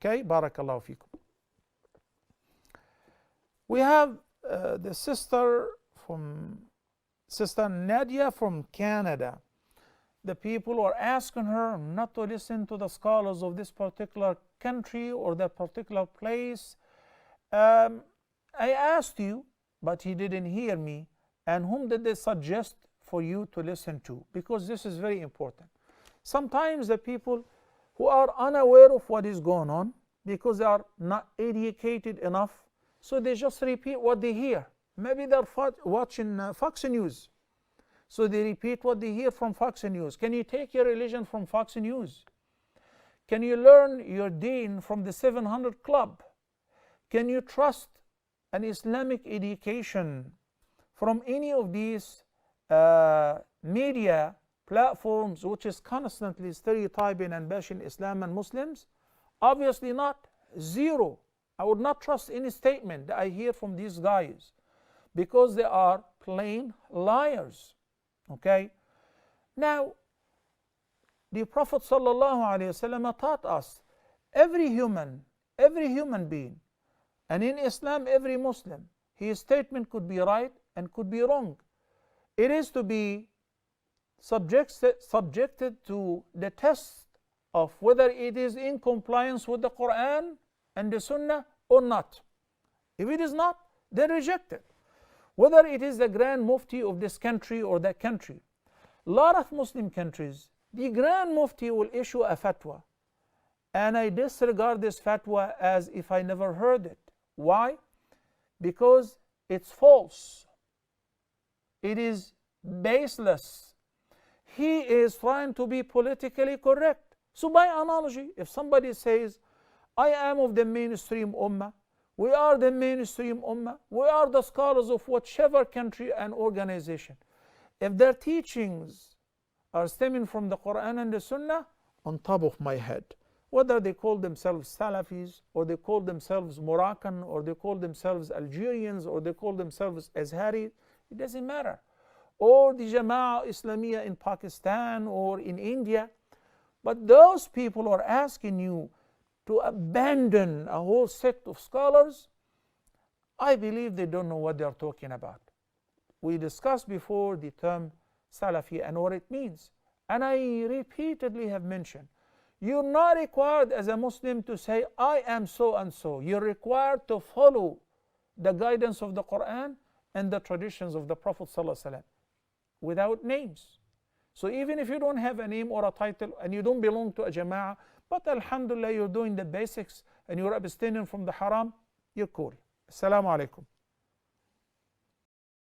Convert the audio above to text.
Okay, barakallahu fikum. We have the sister Nadia from Canada. The people are asking her not to listen to the scholars of this particular country or that particular place. I asked you, but he didn't hear me. And whom did they suggest for you to listen to? Because this is very important. Sometimes the people who are unaware of what is going on, because they are not educated enough, so they just repeat what they hear. Maybe they're watching Fox News, so they repeat what they hear from Fox News. Can you take your religion from Fox News? Can you learn your deen from the 700 Club? Can you trust an Islamic education from any of these media platforms which is constantly stereotyping and bashing Islam and Muslims? Obviously not. Zero. I would not trust any statement that I hear from these guys, because they are plain liars. Okay? Now, the Prophet ﷺ taught us every human being, and in Islam every Muslim, his statement could be right and could be wrong. It is to be subjected to the test of whether it is in compliance with the Quran and the Sunnah or not. If it is not, then reject it. Whether it is the Grand Mufti of this country or that country. A lot of Muslim countries, the Grand Mufti will issue a fatwa, and I disregard this fatwa as if I never heard it. Why? Because it's false. It is baseless. He is trying to be politically correct. So by analogy, if somebody says, I am of the mainstream ummah, we are the mainstream ummah, we are the scholars of whichever country and organization, if their teachings are stemming from the Quran and the Sunnah, on top of my head, whether they call themselves Salafis, or they call themselves Moroccan, or they call themselves Algerians, or they call themselves Azhari, it doesn't matter. Or the Jama'ah Islamiyah in Pakistan or in India. But those people are asking you to abandon a whole sect of scholars. I believe they don't know what they are talking about. We discussed before the term Salafi and what it means. And I repeatedly have mentioned, you're not required as a Muslim to say, I am so and so. You're required to follow the guidance of the Quran and the traditions of the Prophet ﷺ without names. So even if you don't have a name or a title and you don't belong to a jama'ah, but alhamdulillah you're doing the basics and you're abstaining from the haram, you're cool. Assalamu alaikum.